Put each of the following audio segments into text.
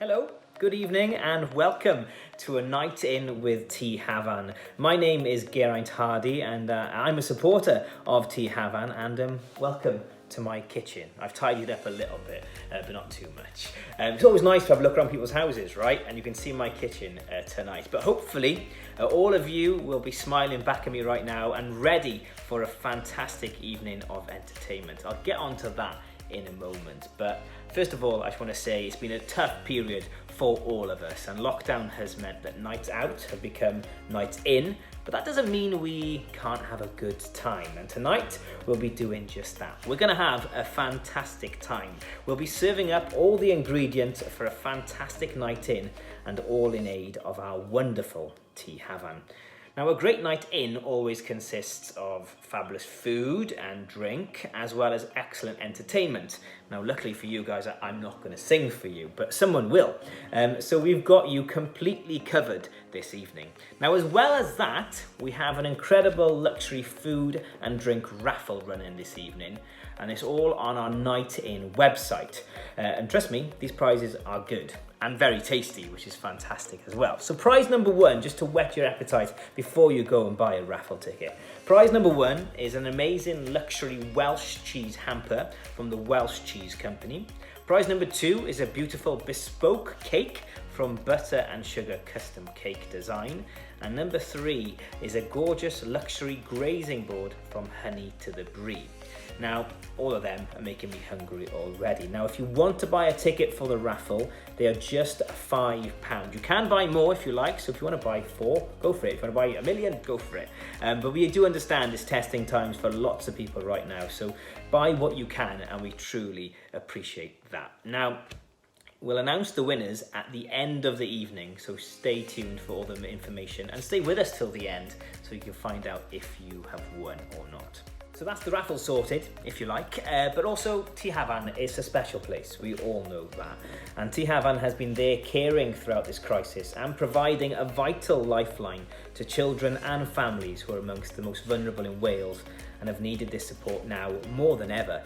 Hello, good evening and welcome to a night in with Tŷ Hafan. My name is Geraint Hardy and I'm a supporter of Tŷ Hafan and welcome to my kitchen. I've tidied up a little bit, but not too much. It's always nice to have a look around people's houses, right? And you can see my kitchen tonight. But hopefully all of you will be smiling back at me right now and ready for a fantastic evening of entertainment. I'll get onto that in a moment, but first of all I just want to say it's been a tough period for all of us, and lockdown has meant that nights out have become nights in, but that doesn't mean we can't have a good time, and tonight we'll be doing just that. We're going to have a fantastic time. We'll be serving up all the ingredients for a fantastic night in, and all in aid of our wonderful Tŷ Hafan. Now, a great night in always consists of fabulous food and drink, as well as excellent entertainment. Now, luckily for you guys, I'm not going to sing for you, but someone will. So we've got you completely covered this evening. Now, as well as that, we have an incredible luxury food and drink raffle running this evening, and it's all on our Night In website. And trust me, these prizes are good and very tasty, which is fantastic as well. So prize number one, just to whet your appetite before you go and buy a raffle ticket. Prize number one is an amazing luxury Welsh cheese hamper from the Welsh Cheese Company. Prize number two is a beautiful bespoke cake from Butter and Sugar Custom Cake Design. And number three is a gorgeous luxury grazing board from Honey to the Brie. Now, all of them are making me hungry already. Now, if you want to buy a ticket for the raffle, they are just £5. You can buy more if you like, so if you want to buy 4, go for it. If you want to buy 1 million, go for it. But we do understand it's testing times for lots of people right now, so buy what you can, and we truly appreciate that. Now, we'll announce the winners at the end of the evening, so stay tuned for all the information and stay with us till the end so you can find out if you have won or not. So that's the raffle sorted, if you like, but also Tŷ Hafan is a special place, we all know that. And Tŷ Hafan has been there caring throughout this crisis and providing a vital lifeline to children and families who are amongst the most vulnerable in Wales and have needed this support now more than ever.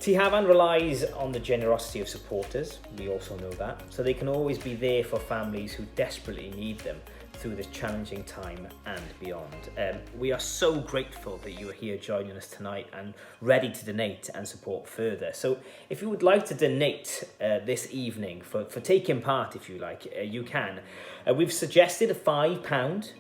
Tŷ Hafan relies on the generosity of supporters, we also know that, so they can always be there for families who desperately need them through this challenging time and beyond. We are so grateful that you are here joining us tonight and ready to donate and support further. So if you would like to donate this evening for taking part, if you like, you can. We've suggested £5,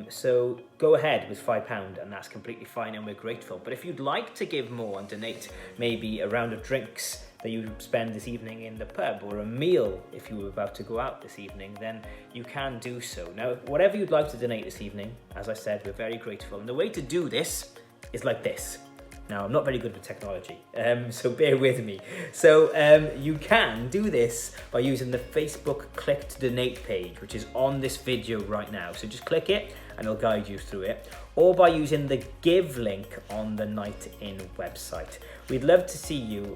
so go ahead with £5 and that's completely fine and we're grateful. But if you'd like to give more and donate maybe a round of drinks that you spend this evening in the pub, or a meal if you were about to go out this evening, then you can do so. Now, whatever you'd like to donate this evening, as I said, we're very grateful. And the way to do this is like this. Now, I'm not very good with technology, so bear with me. So you can do this by using the Facebook Click to Donate page, which is on this video right now. So just click it and it'll guide you through it. Or by using the Give link on the Night In website. We'd love to see you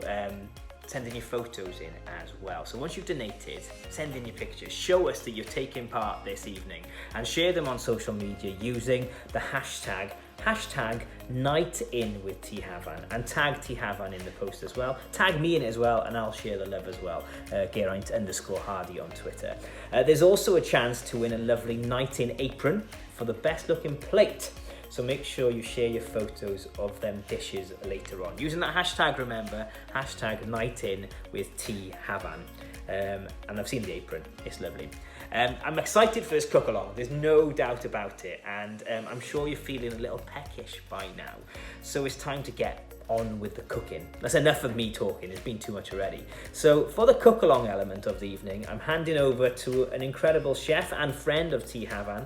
send in your photos in as well. So once you've donated, send in your pictures, show us that you're taking part this evening and share them on social media using the hashtag #NightInWithTÜ Hafan, and tag Tŷ Hafan in the post as well. Tag me in it as well and I'll share the love as well, Geraint_Hardy on Twitter. There's also a chance to win a lovely Night In apron for the best looking plate. So make sure you share your photos of them dishes later on. Using that hashtag, remember, #NightInWithTÜ Hafan. And I've seen the apron, it's lovely. I'm excited for this cook along, there's no doubt about it. And I'm sure you're feeling a little peckish by now. So it's time to get on with the cooking. That's enough of me talking, it's been too much already. So for the cook along element of the evening, I'm handing over to an incredible chef and friend of Tŷ Hafan.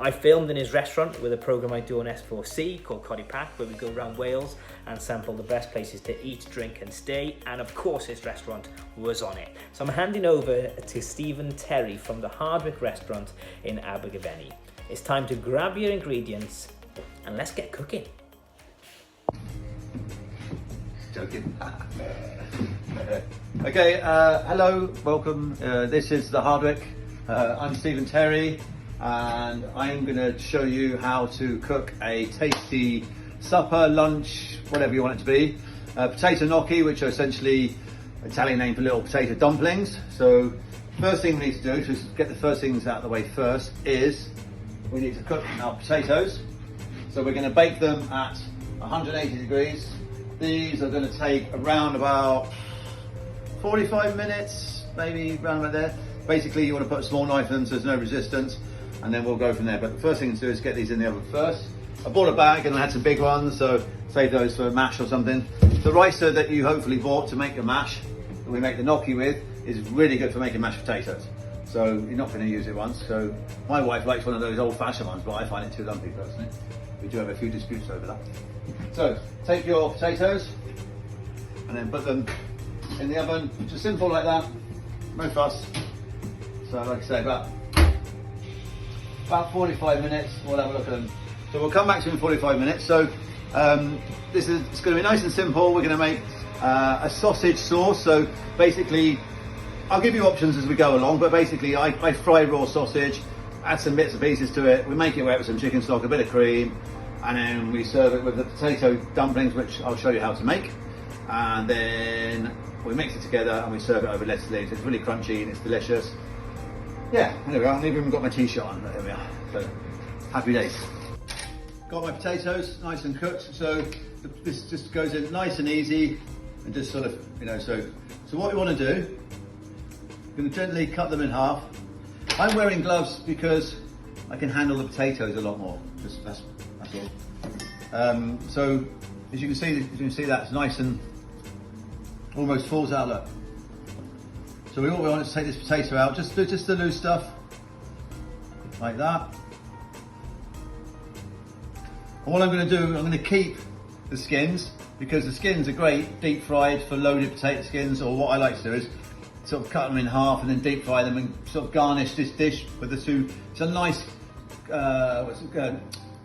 I filmed in his restaurant with a programme I do on S4C called Codi Pack, where we go around Wales and sample the best places to eat, drink and stay, and of course his restaurant was on it. So I'm handing over to Stephen Terry from the Hardwick restaurant in Abergavenny. It's time to grab your ingredients and let's get cooking. Joking. Okay, hello, welcome. This is the Hardwick. I'm Stephen Terry, and I'm going to show you how to cook a tasty supper, lunch, whatever you want it to be. Potato gnocchi, which are essentially Italian name for little potato dumplings. So First thing we need to do, to get the first things out of the way first, is we need to cook our potatoes. So we're going to bake them at 180 degrees. These are going to take around about 45 minutes, maybe around about there. Basically, you want to put a small knife in them so there's no resistance, and then we'll go from there. But the first thing to do is get these in the oven first. I bought a bag and I had some big ones, so save those for mash or something. The ricer that you hopefully bought to make your mash, that we make the gnocchi with, is really good for making mashed potatoes. So you're not going to use it once. So my wife likes one of those old-fashioned ones, but I find it too lumpy personally. We do have a few disputes over that. So take your potatoes and then put them in the oven, just simple like that, no fuss. So like I say, about 45 minutes, we'll have a look at them. So we'll come back to you in 45 minutes. So it's going to be nice and simple. We're going to make a sausage sauce. So basically, I'll give you options as we go along, but basically I fry raw sausage, add some bits and pieces to it. We make it wet with some chicken stock, a bit of cream, and then we serve it with the potato dumplings, which I'll show you how to make. And then we mix it together and we serve it over lettuce leaves. It's really crunchy and it's delicious. Yeah, there we are. I've even got my t-shirt on, but there we are. So, happy days. Got my potatoes nice and cooked, so this just goes in nice and easy and just sort of, so what we want to do, we're going to gently cut them in half. I'm wearing gloves because I can handle the potatoes a lot more. That's all. So as you can see, that's nice and almost falls out. Look. So all we want is to take this potato out, just the loose stuff, like that. And what I'm going to do, I'm going to keep the skins, because the skins are great deep fried for loaded potato skins, or what I like to do is sort of cut them in half and then deep fry them and sort of garnish this dish with the two. It's a nice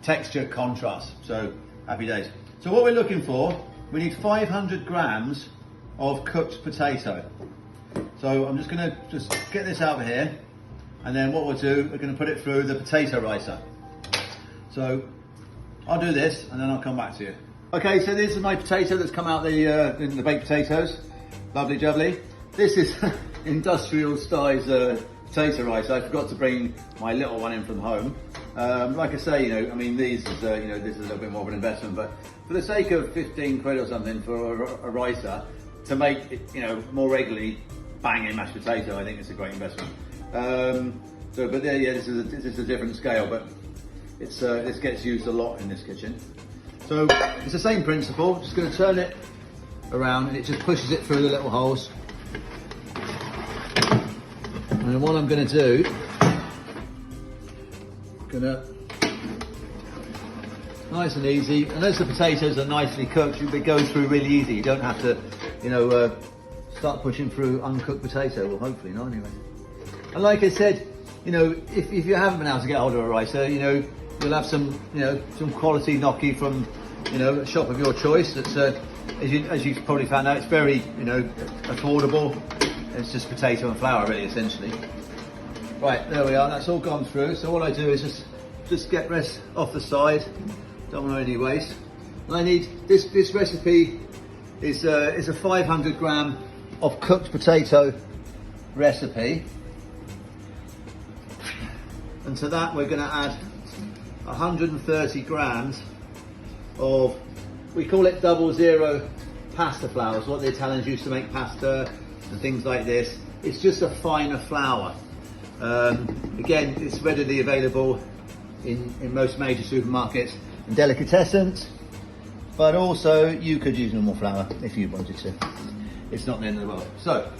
texture contrast, so happy days. So what we're looking for, we need 500 grams of cooked potato. So I'm just going to get this out of here, and then what we'll do, we're going to put it through the potato ricer. So I'll do this and then I'll come back to you. Okay, so this is my potato that's come out the baked potatoes. Lovely jubbly. This is industrial size potato rice. I forgot to bring my little one in from home. Like I say, I mean, this is a little bit more of an investment, but for the sake of 15 quid or something for a ricer, to make it, more regularly, banging mashed potato, I think it's a great investment. But yeah, this is a different scale, but this gets used a lot in this kitchen. So it's the same principle. Just going to turn it around, and it just pushes it through the little holes. And then what I'm going to do, nice and easy. And as the potatoes are nicely cooked, it goes through really easy. You don't have to, start pushing through uncooked potato. Well, hopefully not, anyway. And like I said, if you haven't been able to get hold of a ricer, you'll have some quality gnocchi from, a shop of your choice. That's as you've probably found out, it's very, affordable. It's just potato and flour, really, essentially. Right, there we are. That's all gone through. So all I do is just get rest off the side. Don't want any waste. And I need this recipe is a 500 gram of cooked potato recipe. And to that we're going to add 130 grams of, we call it 00 pasta flour. It's what the Italians used to make pasta and things like this. It's just a finer flour. Again, it's readily available in most major supermarkets and delicatessens, but also you could use normal flour if you wanted to. It's not the end of the world. So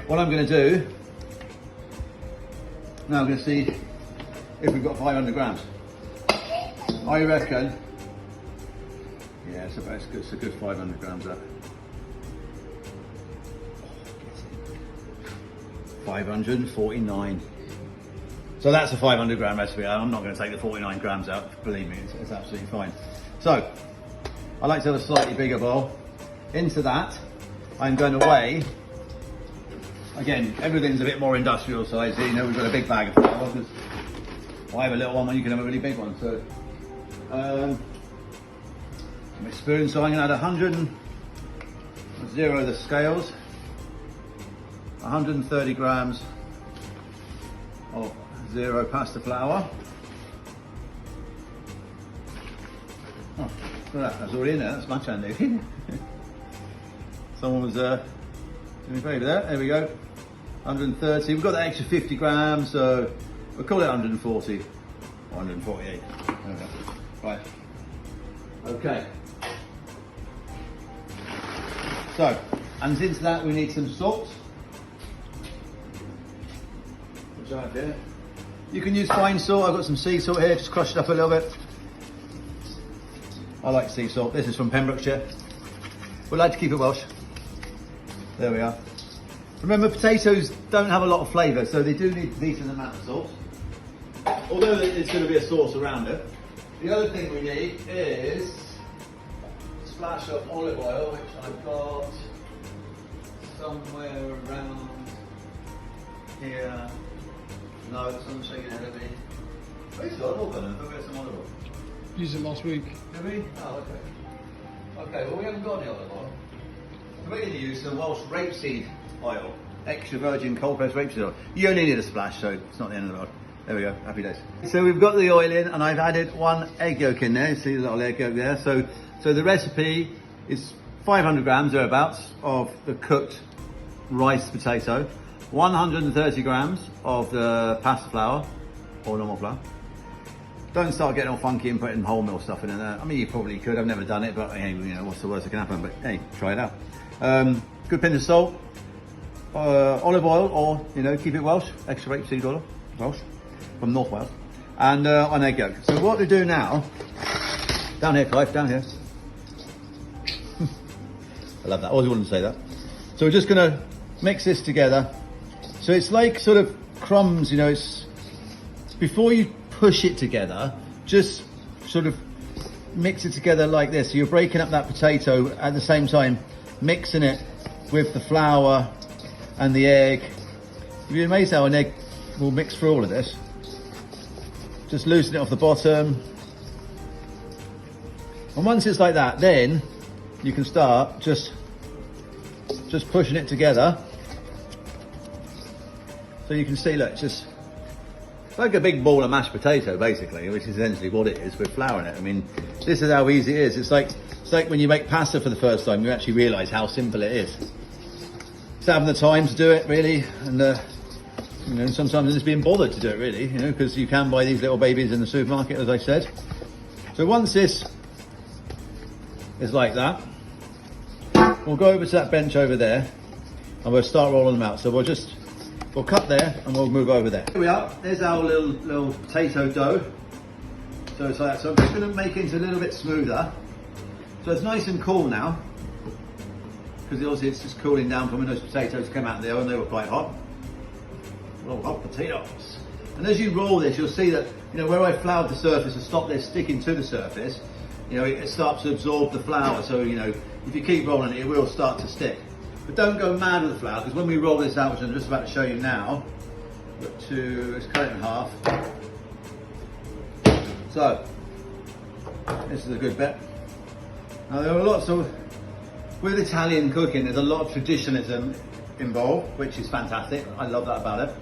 what I'm going to do now, I'm going to see if we've got 500 grams. I reckon, yeah, it's a good 500 grams that. 549. So that's a 500 gram recipe. I'm not going to take the 49 grams out, believe me, it's absolutely fine. So I like to have a slightly bigger bowl. Into that I'm going to weigh, again, everything's a bit more industrial size here. We've got a big bag of flour, because I have a little one, you can have a really big one. So my spoon, so I'm going to add 100 and zero the scales. 130 grams of zero pasta flour. Oh, look at that, that's already in there, that's much handy. Someone was doing me a favour there, there we go. 130, we've got that extra 50 grams, so we'll call it 140, 148. There we go. Right, okay. So, and into that we need some salt. Which I have here. You can use fine salt, I've got some sea salt here, just crush it up a little bit. I like sea salt, this is from Pembrokeshire. We like to keep it Welsh. There we are. Remember, potatoes don't have a lot of flavour, so they do need a decent amount of salt. Although there's going to be a sauce around it. The other thing we need is a splash of olive oil, which I've got somewhere around here. No, someone's shaking ahead of me. Where's the olive oil? I've got some olive oil. Used it last week. Did we? Oh, okay. Okay, well we haven't got any olive oil. So we're going to use some Welsh rapeseed oil. Extra virgin cold pressed rapeseed oil. You only need a splash, so it's not the end of the world. There we go, happy days. So we've got the oil in and I've added 1 egg yolk in there. See the little egg yolk there? So the recipe is 500 grams thereabouts of the cooked rice potato, 130 grams of the pasta flour or normal flour. Don't start getting all funky and putting wholemeal stuff in there. I mean, you probably could. I've never done it, but hey, you know, what's the worst that can happen? But hey, try it out. Good pinch of salt, olive oil, or you know, keep it Welsh. Extra rapeseed oil, Welsh, from North Wales, and an egg yolk. So what we do now, down here, Clive, down here. I love that. I always wanted to say that. So we're just going to mix this together. So it's like sort of crumbs, you know. It's before you push it together, just sort of mix it together like this. So you're breaking up that potato at the same time, mixing it with the flour and the egg. You'd be amazed how an egg will mix through all of this. Just loosen it off the bottom. And once it's like that, then you can start just pushing it together. So you can see, look, it's like a big ball of mashed potato, basically, which is essentially what it is with flour in it. I mean, this is how easy it is. It's like when you make pasta for the first time, you actually realise how simple it is. It's having the time to do it, really, and you know, sometimes it's being bothered to do it, really, you know, because you can buy these little babies in the supermarket, as I said. So once this is like that, we'll go over to that bench over there, and we'll start rolling them out. So we'll cut there and we'll move over there. Here we are, there's our little potato dough. So it's like that. So I'm just going to make it a little bit smoother. So it's nice and cool now, because obviously it's just cooling down from when those potatoes came out of the oven. They were quite hot. Well, hot potatoes. And as you roll this, you'll see that, you know, where I floured the surface and stopped this sticking to the surface, you know, it starts to absorb the flour. So, you know, if you keep rolling it, it will start to stick. But don't go mad with the flour, because when we roll this out, which I'm just about to show you now, let's cut it in half. So, this is a good bit. Now there are lots of, with Italian cooking, there's a lot of traditionalism involved, which is fantastic. I love that about it.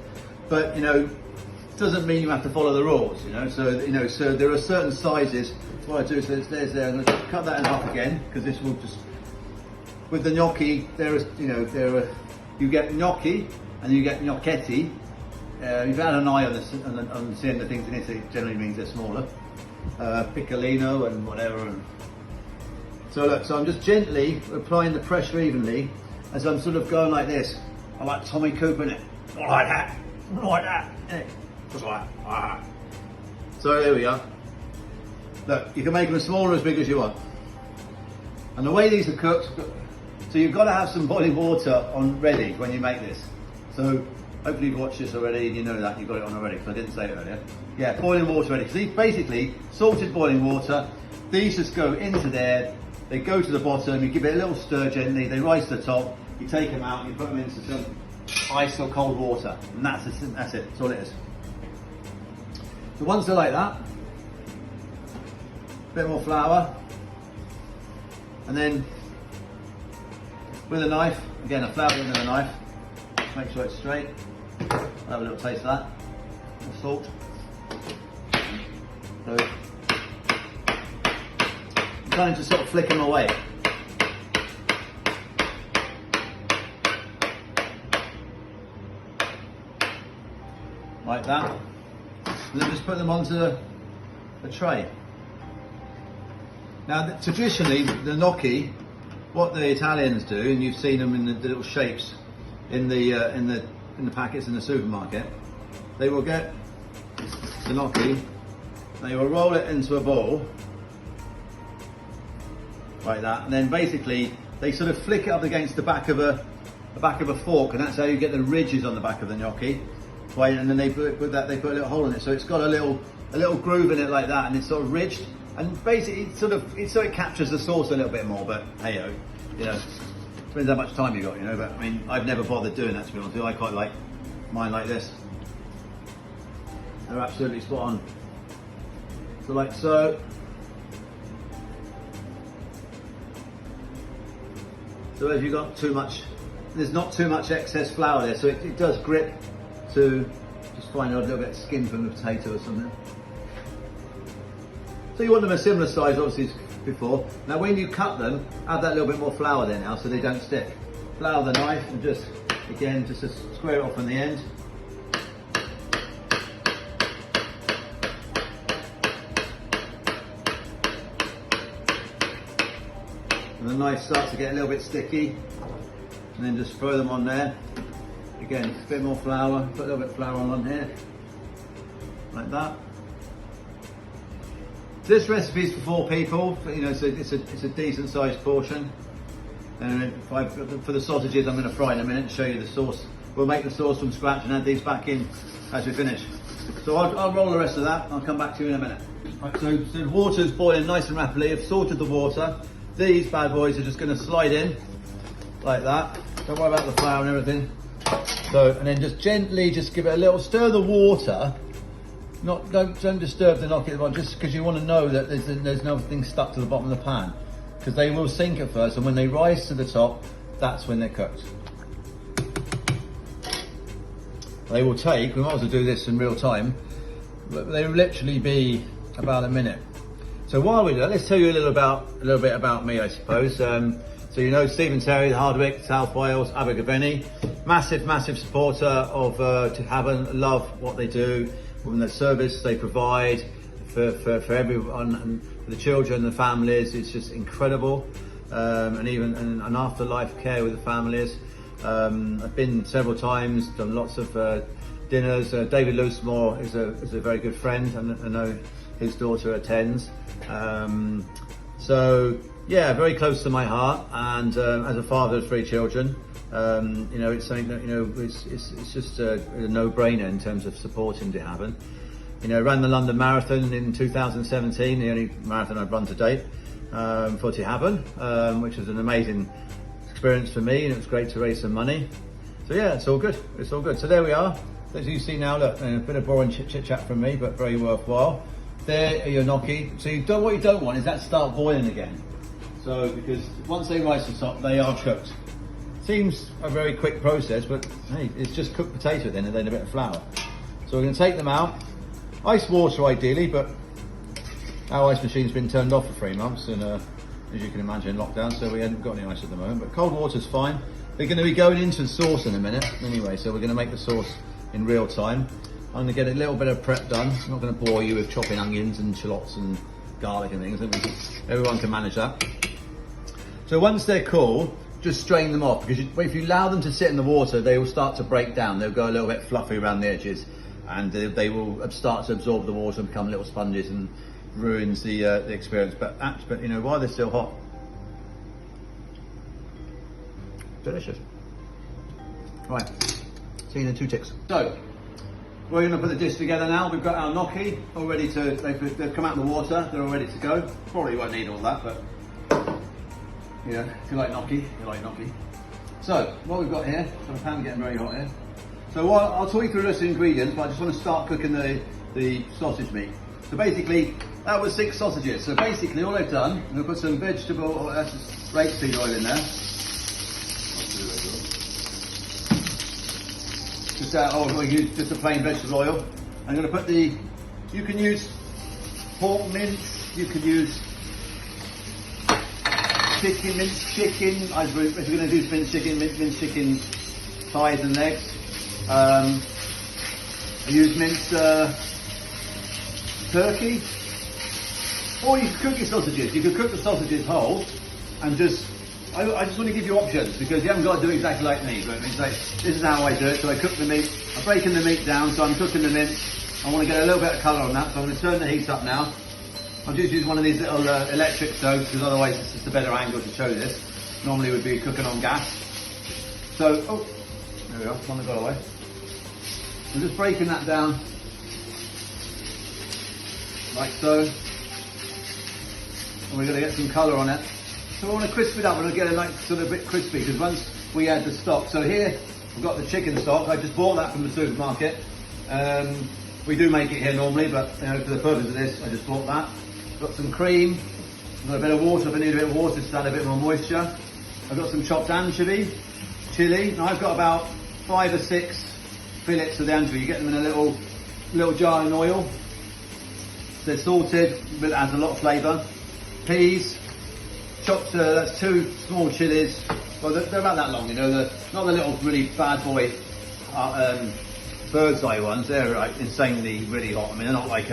But, you know, it doesn't mean you have to follow the rules, you know. So, you know, so there are certain sizes. So what I do is there's there, I'm going to cut that in half again, because this will just, with the gnocchi, you get gnocchi and you get gnocchetti. You've had an eye on the end of things in Italy, it generally means they're smaller. Piccolino and whatever. And so look, so I'm just gently applying the pressure evenly as I'm sort of going like this. I like Tommy Cooper in it. Not like that, not like that. Just like that. So there we are. Look, you can make them as small or as big as you want. And the way these are cooked, so you've got to have some boiling water on ready when you make this. So hopefully you've watched this already and you know that, you've got it on already, because I didn't say it earlier. Yeah, boiling water ready. So these basically, salted boiling water, these just go into there, they go to the bottom, you give it a little stir gently, they rise to the top, you take them out, you put them into some ice or cold water, and that's it, that's all it is. So once they're like that, a bit more flour, and then with a knife, again a floured end of a knife, Make sure it's straight. I'll have a little taste of that. The salt. So I'm trying to sort of flick them away. Like that. And then just put them onto the tray. Now, traditionally, the gnocchi, what the Italians do, and you've seen them in the little shapes in the packets in the supermarket, they will get the gnocchi, they will roll it into a bowl like that, and then basically they sort of flick it up against the back of a fork, and that's how you get the ridges on the back of the gnocchi. Right, and then they put a little hole in it, so it's got a little groove in it like that, and it's sort of ridged, and basically it captures the sauce a little bit more. But hey, you know, depends how much time you got, you know. But I mean, I've never bothered doing that, to be honest with you. I quite like mine like this. They're absolutely spot on. So like so. So if you've got too much, there's not too much excess flour there, so it does grip to just find a little bit of skin from the potato or something. So you want them a similar size, obviously, as before. Now when you cut them, add that little bit more flour there now so they don't stick. Flour the knife and just, again, just to square it off on the end. And the knife starts to get a little bit sticky, and then just throw them on there. Again, a bit more flour, put a little bit of flour on here, like that. This recipe is for 4 people, you know, so it's a decent sized portion. And for the sausages, I'm going to fry in a minute and show you the sauce. We'll make the sauce from scratch and add these back in as we finish. So I'll roll the rest of that, I'll come back to you in a minute. Right, so the water's boiling nice and rapidly. I've salted the water. These bad boys are just going to slide in like that. Don't worry about the flour and everything. So, and then just gently just give it a little stir the water. Don't disturb the gnocchi at the bottom, just because you want to know that there's nothing stuck to the bottom of the pan, because they will sink at first, and when they rise to the top, that's when they're cooked. They will take, we might as well do this in real time, but they will literally be about a minute. So while we do that, let's tell you a little bit about me, I suppose. So you know Stephen Terry, the Hardwick, South Wales, Abergavenny, massive supporter of Tŷ Hafan. Love what they do, from the service they provide for everyone, and for the children, the families. It's just incredible, and even an afterlife care with the families. I've been several times, done lots of dinners. David Loosemore is a very good friend, and I know his daughter attends. So yeah, very close to my heart, and as a father of 3 children, you know, it's something that, you know, it's just a no-brainer in terms of supporting Tŷ Hafan. You know, ran the London Marathon in 2017, the only marathon I've run to date, for Tŷ Hafan, which was an amazing experience for me, and it was great to raise some money. So yeah, it's all good. It's all good. So there we are. As you see now, look, a bit of boring chit chat from me, but very worthwhile. There are your gnocchi. So what you don't want is that start boiling again. So because once they rise to the top, they are cooked. Seems a very quick process, but hey, it's just cooked potato then, and then a bit of flour. So we're going to take them out. Ice water ideally, but our ice machine's been turned off for 3 months, and as you can imagine, lockdown, so we haven't got any ice at the moment. But cold water's fine. They're going to be going into the sauce in a minute anyway, so we're going to make the sauce in real time. I'm going to get a little bit of prep done. I'm not going to bore you with chopping onions and shallots and garlic and things. Everyone can manage that. So once they're cool, just strain them off, because if you allow them to sit in the water, they will start to break down. They'll go a little bit fluffy around the edges, and they will start to absorb the water and become little sponges, and ruins the experience. But you know, while they're still hot, delicious. Right, see you in 2 ticks. So we're going to put the dish together now. We've got our gnocchi all ready to. They've come out of the water. They're all ready to go. Probably won't need all that, but yeah, if you like gnocchi, you like gnocchi. So what we've got here, got a pan getting very hot here. So I'll talk you through the rest of the ingredients, but I just want to start cooking the sausage meat. So basically, that was 6 sausages. So basically, all I've done, I'm going to put some vegetable, rapeseed oil in there. or use just a plain vegetable oil. I'm going to put you can use pork mince, you could use minced chicken. If you're going to do minced chicken thighs and legs. I use minced turkey. Or you can cook your sausages. You can cook the sausages whole and I just want to give you options because you haven't got to do exactly like me. But it's like, this is how I do it. So I cook the meat. I'm breaking the meat down, so I'm cooking the mince. I want to get a little bit of colour on that, so I'm going to turn the heat up now. I'll just use one of these little electric stoves because otherwise it's just a better angle to show this. Normally we'd be cooking on gas. So, oh, there we go, one that got away. I'm just breaking that down, like so. And we're going to get some colour on it. So we want to crisp it up, we're going to get it like sort of a bit crispy because once we add the stock. So here, I've got the chicken stock. I just bought that from the supermarket. We do make it here normally, but you know, for the purpose of this, I just bought that. Got some cream, I've got a bit of water if I need a bit of water to add a bit more moisture. I've got some chopped anchovy, chilli. Now I've got about 5 or 6 fillets of the anchovy. You get them in a little jar in oil. They're salted, but it adds a lot of flavour. Peas, chopped, that's 2 small chilies. Well, they're about that long, you know, not the little really bad boy bird's eye ones. They're like insanely really hot. I mean, they're not like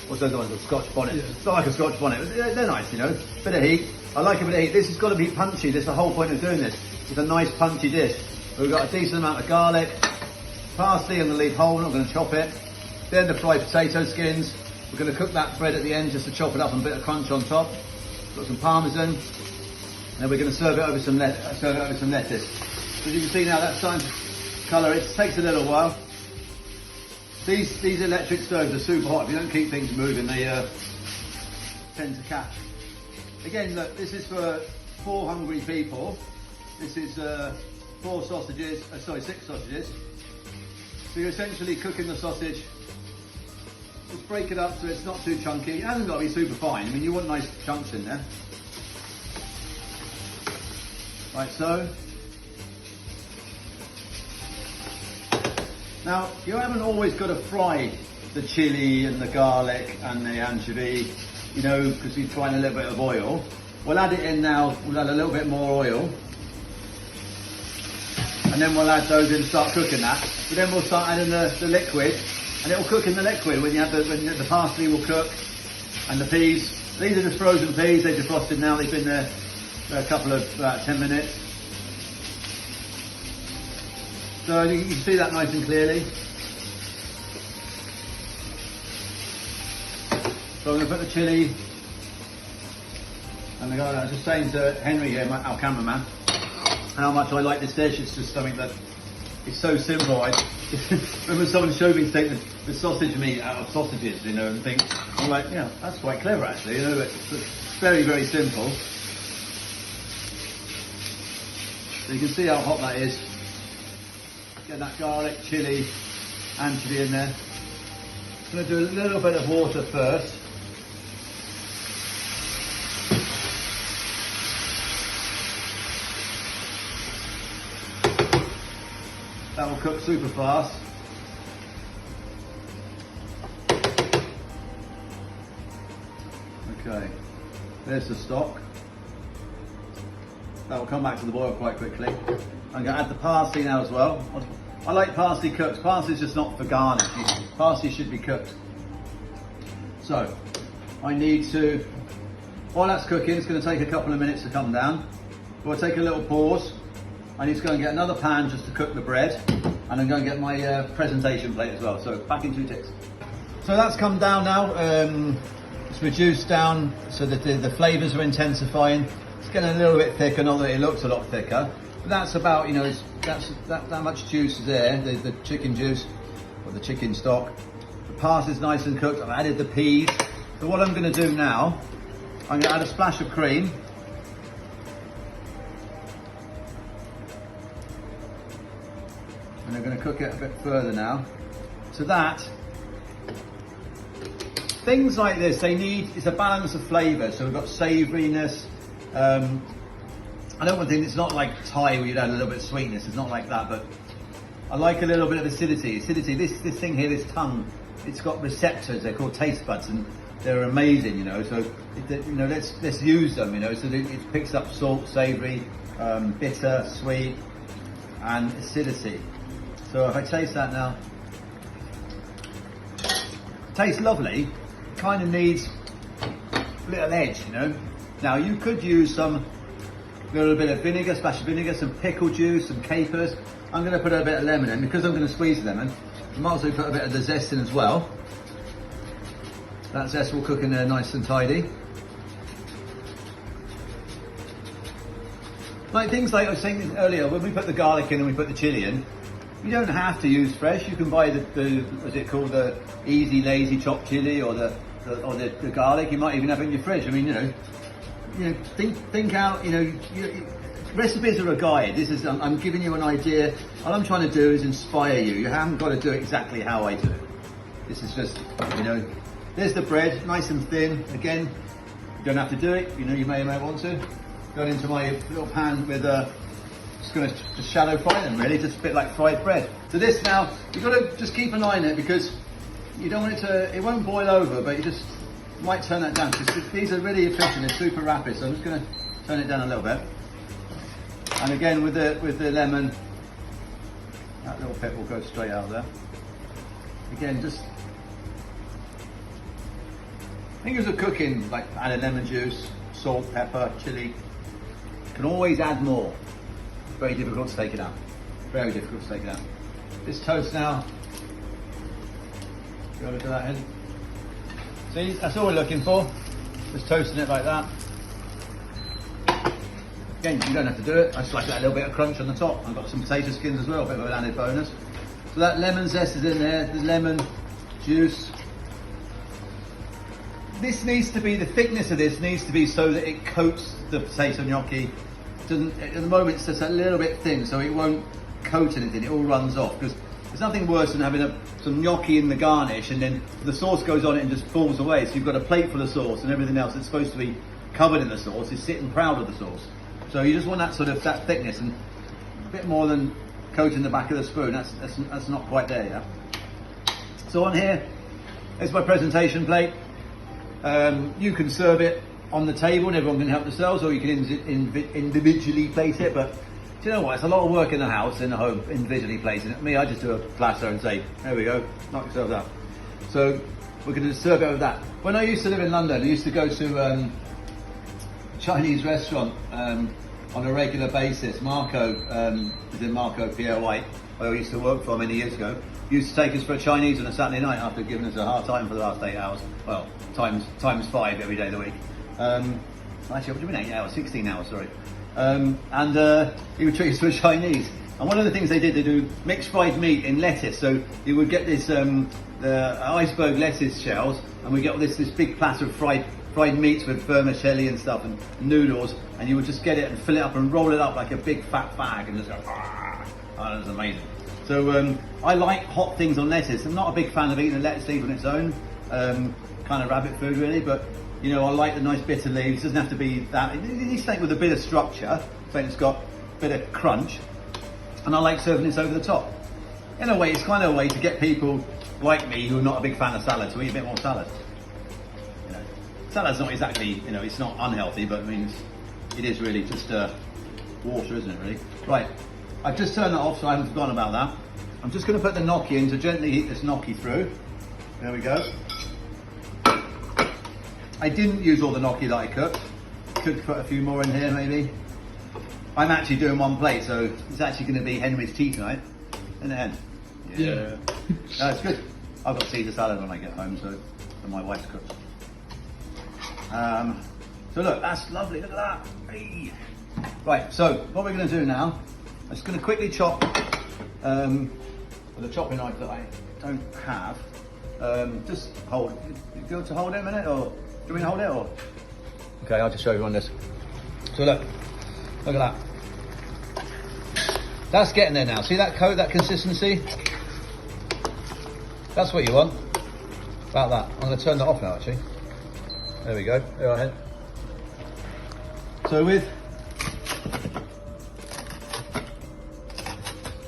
what's those ones, a Scotch bonnet. Yeah. It's not like a Scotch bonnet, but they're nice, you know. Bit of heat. I like a bit of heat. This has got to be punchy. That's the whole point of doing this. It's a nice punchy dish. We've got a decent amount of garlic, parsley. I'm going to leave whole. I'm not going to chop it. Then the fried potato skins. We're going to cook that bread at the end just to chop it up and a bit of crunch on top. Got some parmesan. And we're going to serve it over some lettuce. As you can see now, that's starting to colour. It takes a little while. These electric stoves are super hot. If you don't keep things moving, they tend to catch. Again, look, this is for 4 hungry people. This is 6 sausages. So you're essentially cooking the sausage. Just break it up so it's not too chunky. It hasn't got to be super fine. I mean, you want nice chunks in there. Like so. Now, you haven't always got to fry the chilli and the garlic and the anchovy, you know, because you're trying a little bit of oil. We'll add it in now, we'll add a little bit more oil. And then we'll add those in and start cooking that. But then we'll start adding the liquid, and it'll cook in the liquid when the parsley will cook, and the peas. These are just frozen peas, they're defrosted now, they've been there for a couple of, about 10 minutes. So you can see that nice and clearly. So I'm going to put the chilli and the garlic. I was just saying to Henry here, our cameraman, how much I like this dish. It's just something that is so simple. I remember someone showed me to take the sausage meat out of sausages, you know, and think, I'm like, yeah, that's quite clever actually, you know, it's very, very simple. So you can see how hot that is. Get that garlic, chilli, anchovy in there. I'm going to do a little bit of water first. That will cook super fast. Okay, there's the stock. That will come back to the boil quite quickly. I'm going to add the parsley now as well. I like parsley cooked. Parsley's just not for garnish. Parsley should be cooked. So, I need to, while that's cooking, it's going to take a couple of minutes to come down. We'll take a little pause. I need to go and get another pan just to cook the bread. And I'm going to get my presentation plate as well. So, back in 2 ticks. So that's come down now. It's reduced down so that the flavours are intensifying. It's getting a little bit thicker, not that it looks a lot thicker. But that's about, you know, that much juice is there, the chicken juice, or the chicken stock. The parsley's nice and cooked. I've added the peas. So what I'm going to do now, I'm going to add a splash of cream. And I'm going to cook it a bit further now. So that, things like this, it's a balance of flavour. So we've got savouriness. I don't want to think it's not like Thai where you'd add a little bit of sweetness. It's not like that, but I like a little bit of acidity. This thing here, this tongue, it's got receptors. They're called taste buds, and they're amazing. You know, so let's use them. You know, so it picks up salt, savoury, bitter, sweet, and acidity. So if I taste that now, tastes lovely. Kind of needs a little edge, you know. Now you could use some little bit of vinegar, splash of vinegar, some pickle juice, some capers. I'm going to put a bit of lemon in because I'm going to squeeze the lemon. I might also put a bit of the zest in as well. That zest will cook in there nice and tidy. Like things like I was saying earlier, when we put the garlic in and we put the chilli in, you don't have to use fresh. You can buy the what's it called, the easy lazy chopped chilli, or the garlic. You might even have it in your fridge. I mean, you know, think out. You know, recipes are a guide. This is I'm giving you an idea. All I'm trying to do is inspire you. You haven't got to do it exactly how I do it. This is just, you know, there's the bread, nice and thin. Again, you don't have to do it. You know, you may want to. Going into my little pan with just going to just shallow fry them, really, just a bit like fried bread. So this now, you've got to just keep an eye on it because you don't want it to, it won't boil over, but you might turn that down because these are really efficient, they're super rapid. So I'm just going to turn it down a little bit. And again, with the lemon, that little pip will go straight out there. Again, just, I think as a cooking, like add a lemon juice, salt, pepper, chili. You can always add more. Very difficult to take it out. Very difficult to take it out. This toast now, go over to that end. See, that's all we're looking for. Just toasting it like that. Again, you don't have to do it. I just like that little bit of crunch on the top. I've got some potato skins as well, a bit of an added bonus. So that lemon zest is in there, the lemon juice. This needs to be, the thickness of this needs to be so that it coats the potato gnocchi. At the moment it's just a little bit thin, so it won't coat anything, it all runs off. Because there's nothing worse than having some gnocchi in the garnish and then the sauce goes on it and just falls away. So you've got a plate full of sauce and everything else that's supposed to be covered in the sauce is sitting proud of the sauce. So you just want that sort of, that thickness, and a bit more than coating the back of the spoon. That's not quite there yet. So on here, it's my presentation plate. You can serve it on the table and everyone can help themselves, or you can individually place it. But do you know what? It's a lot of work in the house, in the home, individually placing it. Me, I just do a platter and say, there we go, knock yourself out. So we're going to serve it with that. When I used to live in London, I used to go to a Chinese restaurant on a regular basis. Marco, is in Marco Pierre White, where I used to work for many years ago. He used to take us for a Chinese on a Saturday night after giving us a hard time for the last 8 hours. Well, times 5 every day of the week. Actually, what do you mean 8 hours? 16 hours, sorry. And he would treat us to a Chinese. And one of the things they did, they do mixed fried meat in lettuce. So you would get this the iceberg lettuce shells, and we get this big platter of fried meats with vermicelli and stuff and noodles, and you would just get it and fill it up and roll it up like a big fat bag and just go, ah, that was amazing. So I like hot things on lettuce. I'm not a big fan of eating a lettuce leaf on its own, kind of rabbit food really, but you know, I like the nice bitter leaves. It doesn't have to be that. It needs something with a bit of structure, something that's got a bit of crunch, and I like serving this over the top. In a way, it's kind of a way to get people like me who are not a big fan of salad to eat a bit more salad. You know, salad's not exactly, you know, it's not unhealthy, but I mean, it is really just water, isn't it, really? Right, I've just turned that off, so I haven't forgotten about that. I'm just going to put the gnocchi in to gently heat this gnocchi through. There we go. I didn't use all the gnocchi that I cooked. Could put a few more in here, maybe. I'm actually doing one plate, so it's actually going to be Henry's tea tonight. In the end. Yeah. No, it's good. I've got Caesar salad when I get home, so my wife's cooked. So look, that's lovely. Look at that. Hey. Right. So what we're going to do now, I'm just going to quickly chop with a chopping knife that I don't have. Just hold. You go to hold it a minute, or do you want me to hold it, or? Okay, I'll just show you on this. So look at that. That's getting there now. See that coat, that consistency? That's what you want. About that. I'm going to turn that off now, actually. There we go. Go ahead. So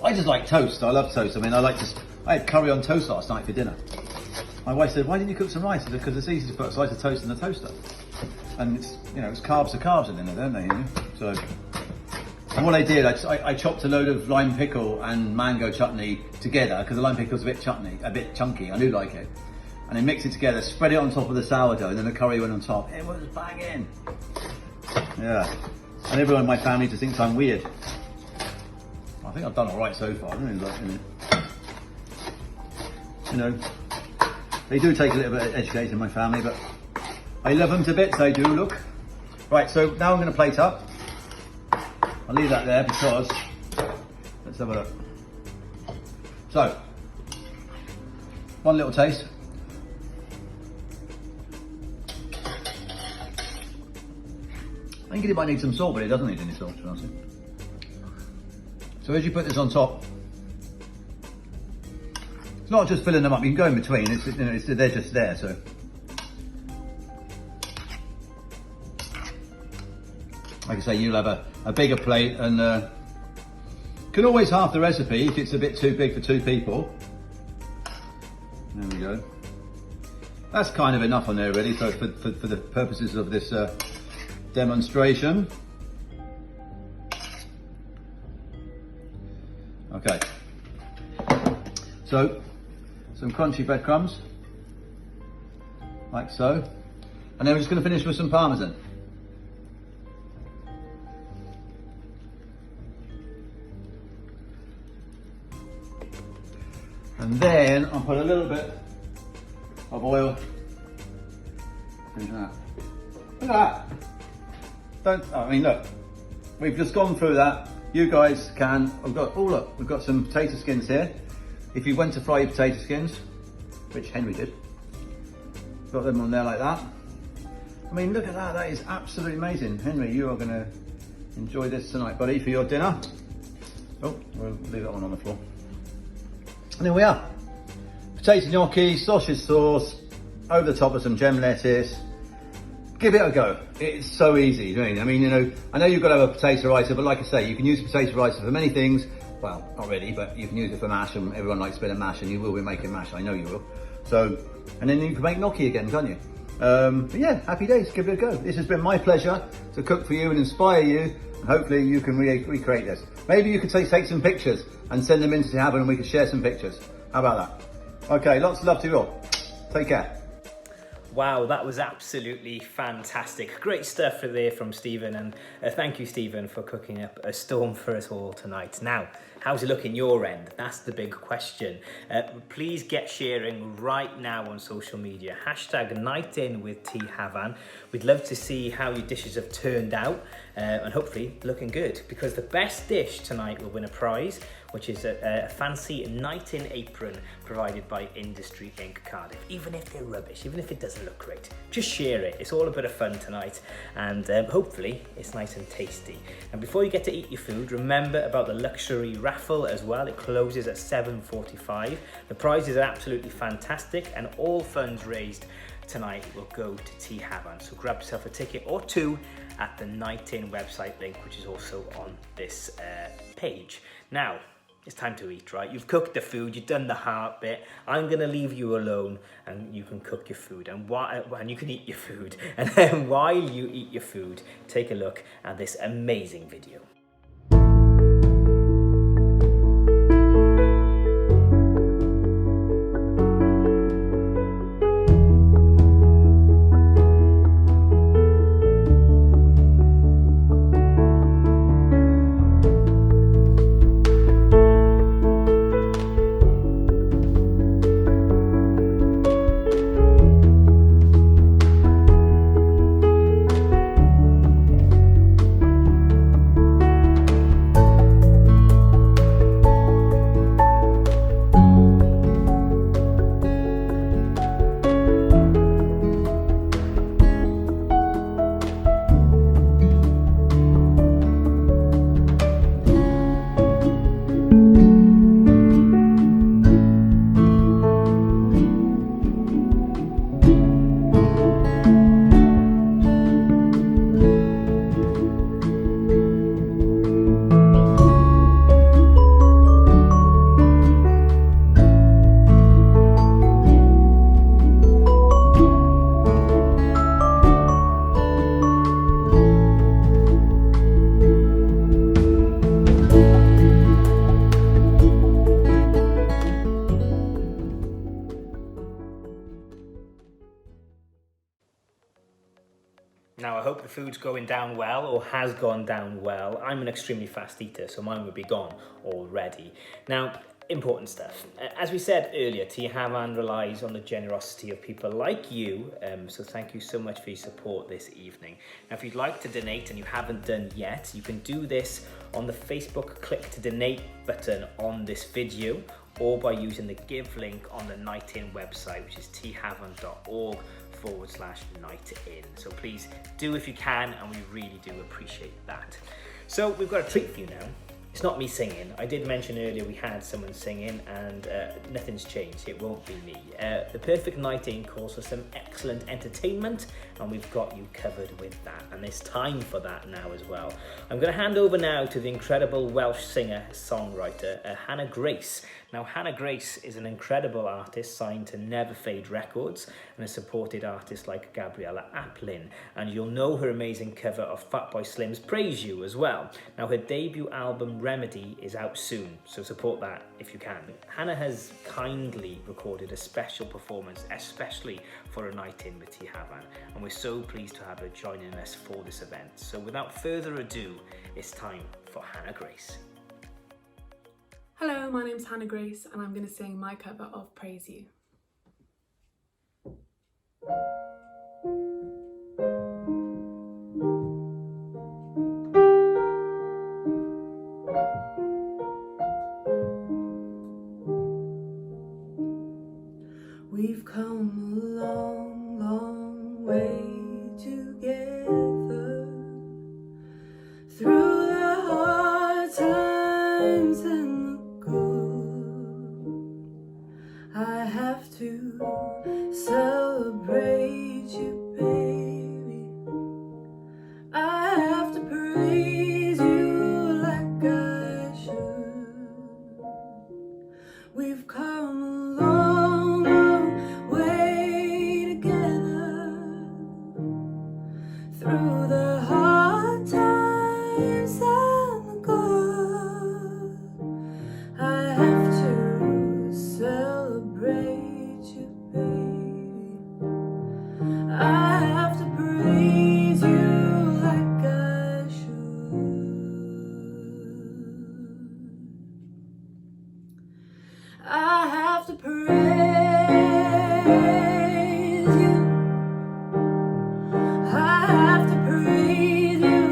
I just like toast. I love toast. I mean, I had curry on toast last night for dinner. My wife said, "Why didn't you cook some rice?" I said, "Because it's easy to put a slice of toast in the toaster, and it's carbs are carbs in there, don't they?" So, and what I did, I chopped a load of lime pickle and mango chutney together because the lime pickle's a bit chunky. I do like it, and I mixed it together, spread it on top of the sourdough, and then the curry went on top. It was banging. Yeah, and everyone in my family just thinks I'm weird. I think I've done all right so far. I really like it. They do take a little bit of education in my family, but I love them to bits. They do. Look. Right. So now I'm going to plate up. I'll leave that there because let's have a look. So, one little taste. I think it might need some salt, but it doesn't need any salt, to be honest. So as you put this on top, it's not just filling them up. You can go in between. They're just there. So, like I say, you'll have a bigger plate, and can always halve the recipe if it's a bit too big for 2 people. There we go. That's kind of enough on there, really. So for the purposes of this demonstration. Okay. So some crunchy breadcrumbs, like so, and then we're just going to finish with some parmesan. And then I'll put a little bit of oil. Look at that. Look, we've just gone through that. You guys can, we've got some potato skins here. If you went to fry your potato skins, which Henry did, got them on there like that. I mean, look at that, that is absolutely amazing. Henry, you are gonna enjoy this tonight, buddy, for your dinner. Oh, we'll leave that one on the floor. And there we are. Potato gnocchi, sausage sauce, over the top of some gem lettuce. Give it a go. It's so easy. I mean, I know you've got to have a potato ricer, but like I say, you can use a potato ricer for many things. Well, not really, but you can use it for mash, and everyone likes a bit of mash, and you will be making mash. I know you will. So, and then you can make gnocchi again, can't you? But yeah, happy days. Give it a go. This has been my pleasure to cook for you and inspire you. And hopefully you can recreate this. Maybe you could take some pictures and send them into Tŷ Hafan, and we can share some pictures. How about that? Okay, lots of love to you all. Take care. Wow, that was absolutely fantastic. Great stuff there from Stephen, and thank you, Stephen, for cooking up a storm for us all tonight. Now, how's it looking your end? That's the big question. Please get sharing right now on social media. #NightIn with Tŷ Hafan. We'd love to see how your dishes have turned out, and hopefully looking good, because the best dish tonight will win a prize, which is a fancy night-in apron provided by Industry Inc. Cardiff. Even if they're rubbish, even if it doesn't look great, just share it. It's all a bit of fun tonight, and hopefully it's nice and tasty. And before you get to eat your food, remember about the luxury raffle as well. It closes at 7:45. The prizes are absolutely fantastic, and all funds raised tonight will go to Tŷ Hafan. So grab yourself a ticket or two at the Night In website link, which is also on this page. Now, it's time to eat, right? You've cooked the food, you've done the hard bit. I'm gonna leave you alone, and you can cook your food, and you can eat your food. And then while you eat your food, take a look at this amazing video. food's going down well or has gone down well. I'm an extremely fast eater, so mine would be gone already. Now, important stuff. As we said earlier, Tŷ Hafan relies on the generosity of people like you, so thank you so much for your support this evening. Now, if you'd like to donate and you haven't done yet, you can do this on the Facebook click to donate button on this video, or by using the give link on the Night In website, which is tuhafan.org/night in. So please do if you can, and we really do appreciate that. So we've got a treat for you now. It's not me singing. I did mention earlier we had someone singing, and nothing's changed. It won't be me. The perfect night in calls for some excellent entertainment, and we've got you covered with that. And there's time for that now as well. I'm going to hand over now to the incredible Welsh singer-songwriter, Hannah Grace. Now, Hannah Grace is an incredible artist signed to Never Fade Records and has supported artists like Gabriella Aplin. And you'll know her amazing cover of Fatboy Slim's Praise You as well. Now, her debut album Remedy is out soon, so support that if you can. Hannah has kindly recorded a special performance, especially for a night in with Tŷ Hafan, and we're so pleased to have her joining us for this event. So without further ado, it's time for Hannah Grace. Hello, my name's Hannah Grace and I'm going to sing my cover of Praise You. We've come a long, long way together through the hard times and I have to celebrate you, baby. I have to praise you like I should. We've come a long, long way together through the hard times and the good. I have to celebrate you, baby. I have to praise you like I should. I have to praise you. I have to praise you.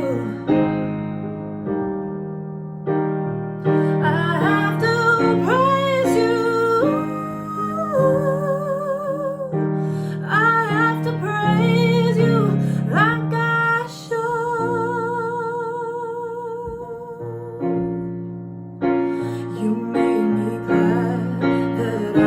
I have to praise you. I have to praise you like I should. You made me glad that I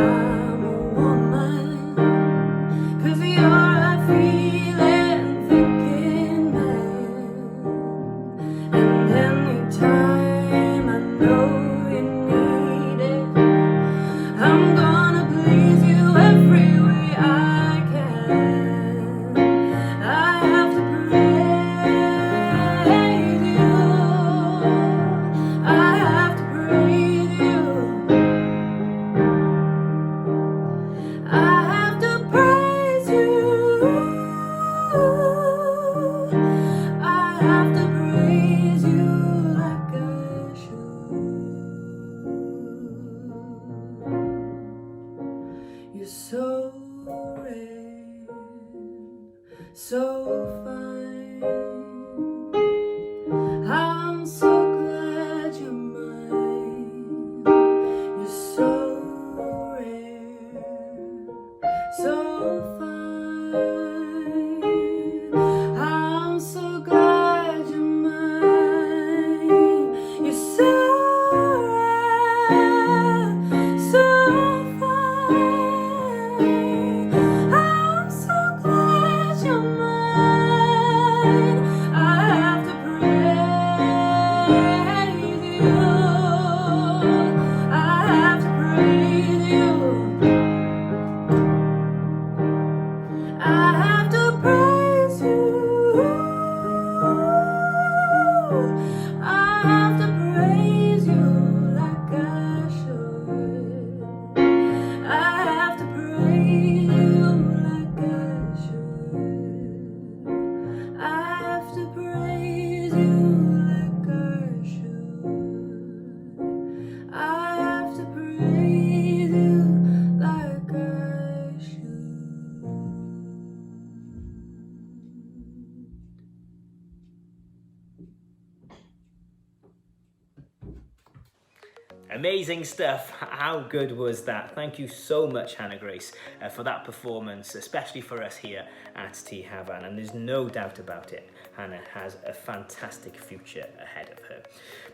Amazing stuff. How good was that? Thank you so much, Hannah Grace, for that performance, especially for us here at Tŷ Hafan. And there's no doubt about it, Hannah has a fantastic future ahead of her.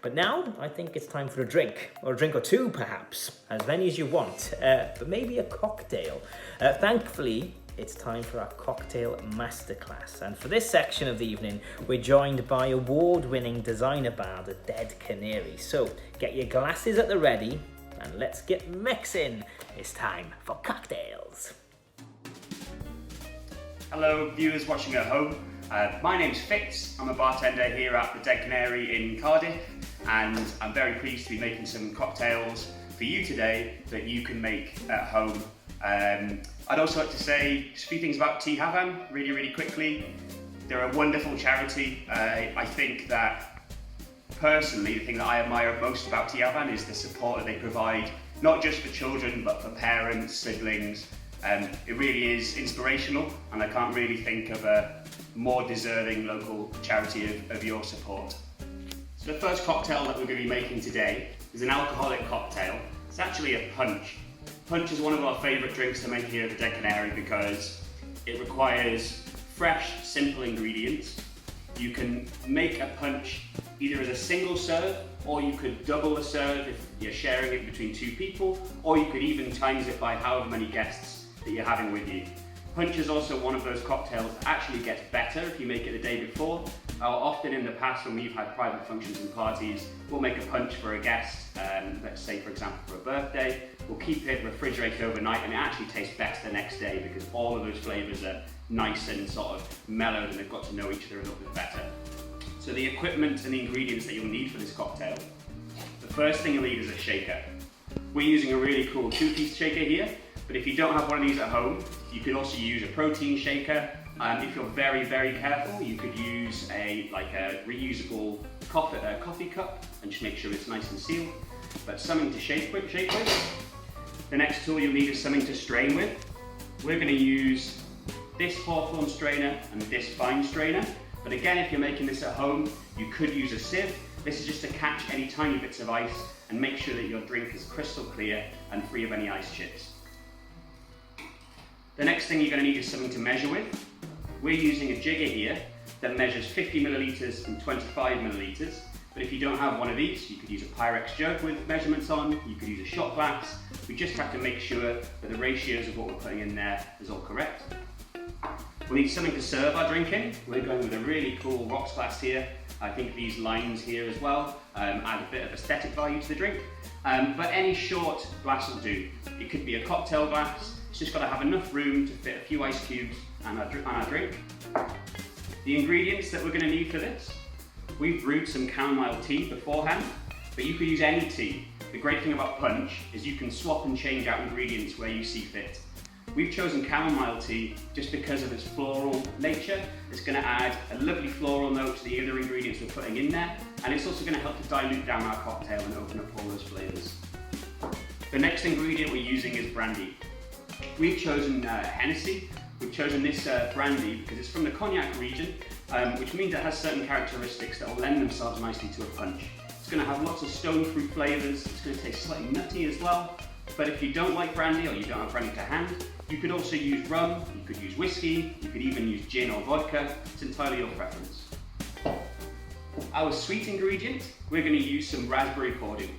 But now I think it's time for a drink or two, perhaps, as many as you want, but maybe a cocktail. Thankfully, it's time for our cocktail masterclass. And for this section of the evening, we're joined by award-winning designer bar, the Dead Canary. So get your glasses at the ready and let's get mixing. It's time for cocktails. Hello viewers watching at home. My name's Fitz. I'm a bartender here at the Dead Canary in Cardiff, and I'm very pleased to be making some cocktails for you today that you can make at home. I'd also like to say just a few things about Tŷ Hafan really quickly. They're a wonderful charity. I think that personally the thing that I admire most about Tŷ Hafan is the support that they provide, not just for children but for parents, siblings. It really is inspirational, and I can't really think of a more deserving local charity of your support. So the first cocktail that we're going to be making today is an alcoholic cocktail. It's actually a punch. Punch is one of our favourite drinks to make here at the Dead Canary because it requires fresh, simple ingredients. You can make a punch either as a single serve, or you could double the serve if you're sharing it between two people, or you could even times it by however many guests that you're having with you. Punch is also one of those cocktails that actually gets better if you make it the day before. Often in the past when we've had private functions and parties, we'll make a punch for a guest, let's say for example for a birthday. We'll keep it refrigerated overnight and it actually tastes better the next day because all of those flavours are nice and sort of mellowed and they've got to know each other a little bit better. So the equipment and the ingredients that you'll need for this cocktail. The first thing you'll need is a shaker. We're using a really cool two-piece shaker here, but if you don't have one of these at home, you could also use a protein shaker. If you're very careful, you could use a reusable coffee cup and just make sure it's nice and sealed. But something to shake with. The next tool you'll need is something to strain with. We're going to use this Hawthorn strainer and this fine strainer. But again, if you're making this at home, you could use a sieve. This is just to catch any tiny bits of ice and make sure that your drink is crystal clear and free of any ice chips. The next thing you're going to need is something to measure with. We're using a jigger here that measures 50 millilitres and 25 millilitres. But if you don't have one of these, you could use a Pyrex jug with measurements on, you could use a shot glass. We just have to make sure that the ratios of what we're putting in there is all correct. We'll need something to serve our drink in. We're going with a really cool rocks glass here. I think these lines here as well add a bit of aesthetic value to the drink. But any short glass will do. It could be a cocktail glass. It's just got to have enough room to fit a few ice cubes and our drink. The ingredients that we're going to need for this. We've brewed some chamomile tea beforehand, but you could use any tea. The great thing about punch is you can swap and change out ingredients where you see fit. We've chosen chamomile tea just because of its floral nature. It's going to add a lovely floral note to the other ingredients we're putting in there, and it's also going to help to dilute down our cocktail and open up all those flavours. The next ingredient we're using is brandy. We've chosen Hennessy. We've chosen this brandy because it's from the cognac region, which means it has certain characteristics that will lend themselves nicely to a punch. It's going to have lots of stone fruit flavours. It's going to taste slightly nutty as well. But if you don't like brandy or you don't have brandy to hand, you could also use rum, you could use whiskey, you could even use gin or vodka. It's entirely your preference. Our sweet ingredient, we're going to use some raspberry cordial.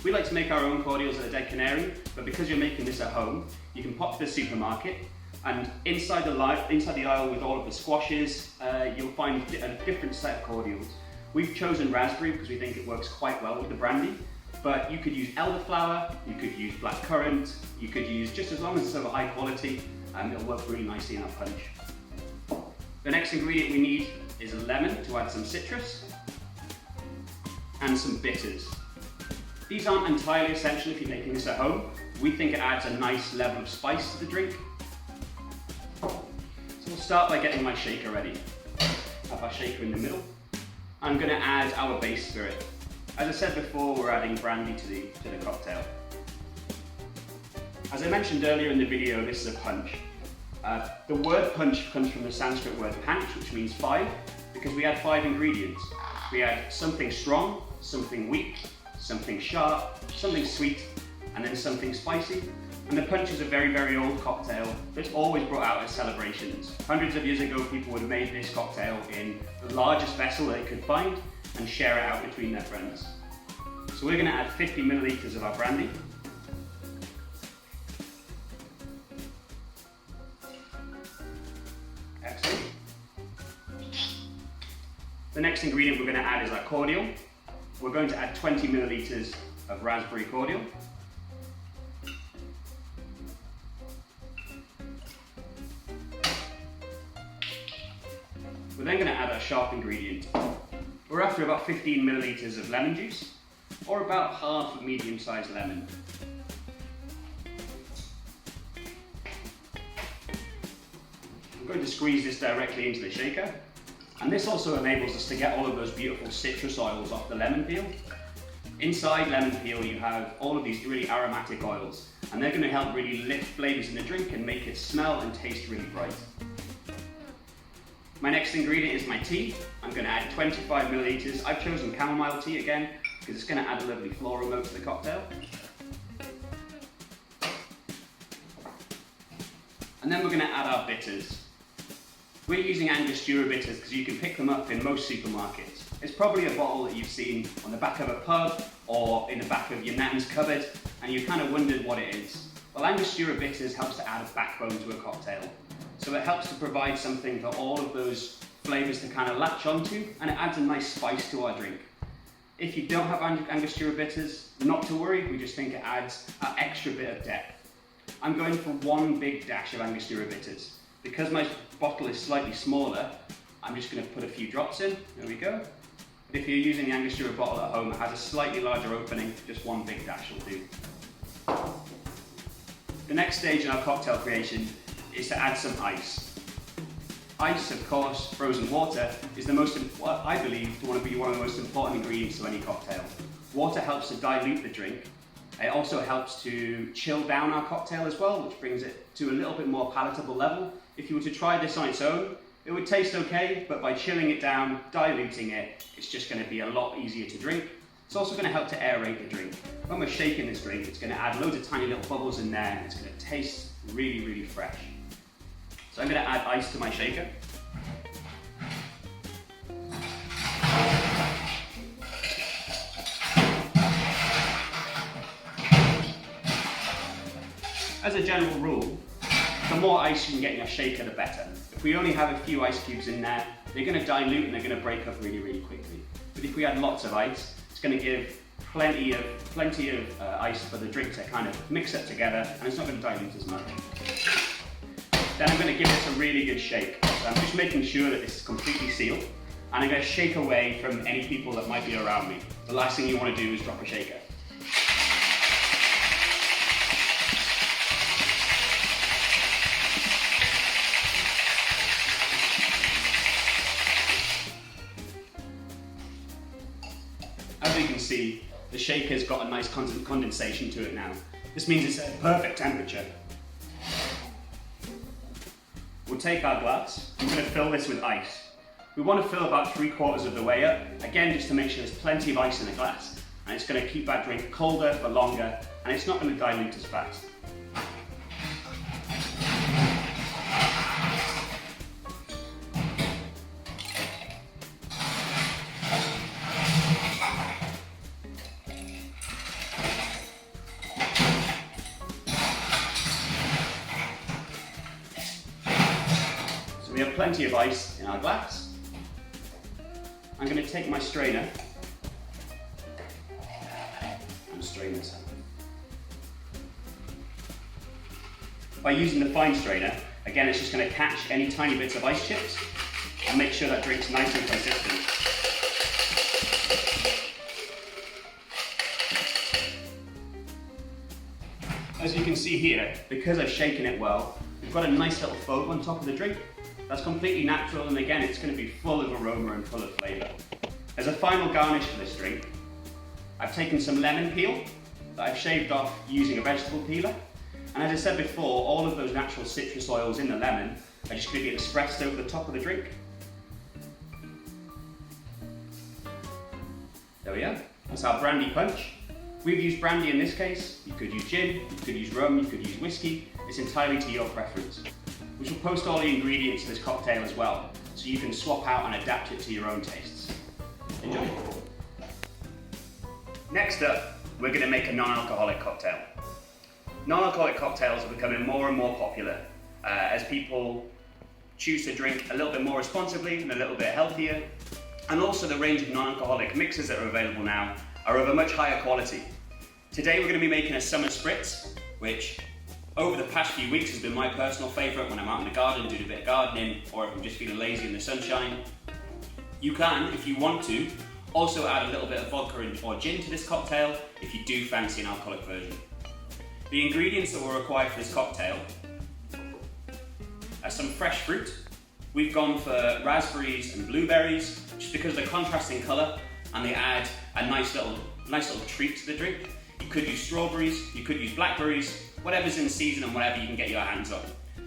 We like to make our own cordials at the Dead Canary, but because you're making this at home, you can pop to the supermarket and inside the aisle with all of the squashes, you'll find a different set of cordials. We've chosen raspberry because we think it works quite well with the brandy. But you could use elderflower, you could use blackcurrant, you could use just as long as it's of a high quality, and it'll work really nicely in our punch. The next ingredient we need is a lemon to add some citrus, and some bitters. These aren't entirely essential if you're making this at home. We think it adds a nice level of spice to the drink. So we'll start by getting my shaker ready. Have our shaker in the middle. I'm going to add our base spirit. As I said before, we're adding brandy to the cocktail. As I mentioned earlier in the video, this is a punch. The word punch comes from the Sanskrit word panch, which means 5, because we add 5 ingredients. We add something strong, something weak, something sharp, something sweet, and then something spicy. And the punch is a very, very old cocktail that's always brought out at celebrations. Hundreds of years ago, people would have made this cocktail in the largest vessel they could find and share it out between their friends. So we're going to add 50 millilitres of our brandy. Excellent. The next ingredient we're going to add is our cordial. We're going to add 20 millilitres of raspberry cordial. We're then going to add our sharp ingredient. We're after about 15 millilitres of lemon juice, or about half a medium-sized lemon. I'm going to squeeze this directly into the shaker, and this also enables us to get all of those beautiful citrus oils off the lemon peel. Inside lemon peel you have all of these really aromatic oils, and they're going to help really lift flavours in the drink and make it smell and taste really bright. My next ingredient is my tea. I'm going to add 25 millilitres. I've chosen chamomile tea again because it's going to add a lovely floral note to the cocktail. And then we're going to add our bitters. We're using Angostura bitters because you can pick them up in most supermarkets. It's probably a bottle that you've seen on the back of a pub or in the back of your nan's cupboard, and you kind of wondered what it is. Well, Angostura bitters helps to add a backbone to a cocktail. So it helps to provide something for all of those flavours to kind of latch onto, and it adds a nice spice to our drink. If you don't have Angostura bitters, not to worry, we just think it adds an extra bit of depth. I'm going for one big dash of Angostura bitters. Because my bottle is slightly smaller, I'm just going to put a few drops in. There we go. But if you're using the Angostura bottle at home, it has a slightly larger opening, just one big dash will do. The next stage in our cocktail creation is to add some ice. Ice, of course, frozen water, is the most, I believe, to want to be one of the most important ingredients to any cocktail. Water helps to dilute the drink. It also helps to chill down our cocktail as well, which brings it to a little bit more palatable level. If you were to try this on its own, it would taste okay, but by chilling it down, diluting it, it's just going to be a lot easier to drink. It's also going to help to aerate the drink. When we're shaking this drink, it's going to add loads of tiny little bubbles in there, and it's going to taste really, really fresh. So I'm going to add ice to my shaker. As a general rule, the more ice you can get in your shaker, the better. If we only have a few ice cubes in there, they're going to dilute and they're going to break up really, really quickly. But if we add lots of ice, it's going to give plenty of ice for the drink to kind of mix up together, and it's not going to dilute as much. Then I'm going to give this a really good shake. So I'm just making sure that this is completely sealed, and I'm going to shake away from any people that might be around me. The last thing you want to do is drop a shaker. As you can see, the shaker's got a nice condensation to it now. This means it's at perfect temperature. We'll take our glass. I'm going to fill this with ice. We want to fill about 3/4 of the way up, again just to make sure there's plenty of ice in the glass. And it's going to keep that drink colder for longer, and it's not going to dilute as fast. We have plenty of ice in our glass. I'm going to take my strainer and strain this out. By using the fine strainer, again it's just going to catch any tiny bits of ice chips and make sure that drink's nice and consistent. As you can see here, because I've shaken it well, we've got a nice little foam on top of the drink. That's completely natural, and again, it's going to be full of aroma and full of flavour. As a final garnish for this drink, I've taken some lemon peel that I've shaved off using a vegetable peeler. And as I said before, all of those natural citrus oils in the lemon are just going to be expressed over the top of the drink. There we are. It's our brandy punch. We've used brandy in this case. You could use gin, you could use rum, you could use whiskey. It's entirely to your preference. We shall post all the ingredients of this cocktail as well, so you can swap out and adapt it to your own tastes. Enjoy. Next up, we're going to make a non-alcoholic cocktail. Non-alcoholic cocktails are becoming more and more popular as people choose to drink a little bit more responsibly and a little bit healthier. And also the range of non-alcoholic mixers that are available now are of a much higher quality. Today we're going to be making a summer spritz, which over the past few weeks has been my personal favourite when I'm out in the garden doing a bit of gardening, or if I'm just feeling lazy in the sunshine. You can, if you want to, also add a little bit of vodka or gin to this cocktail if you do fancy an alcoholic version. The ingredients that were required for this cocktail are some fresh fruit. We've gone for raspberries and blueberries just because of the contrasting colour, and they add a nice little treat to the drink. You could use strawberries, you could use blackberries, whatever's in season and whatever you can get your hands on.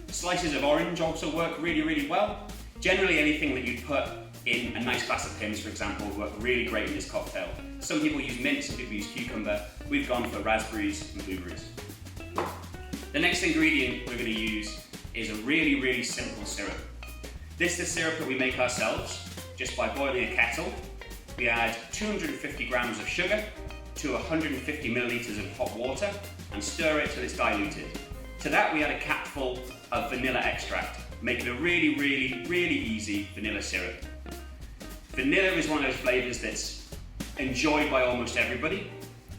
Slices of orange also work really, really well. Generally anything that you'd put in a nice glass of Pimm's, for example, would work really great in this cocktail. Some people use mint, some people use cucumber. We've gone for raspberries and blueberries. The next ingredient we're going to use is a really, really simple syrup. This is the syrup that we make ourselves just by boiling a kettle. We add 250 grams of sugar to 150 millilitres of hot water and stir it till it's diluted. To that we add a capful of vanilla extract, making a really, really, really easy vanilla syrup. Vanilla is one of those flavours that's enjoyed by almost everybody,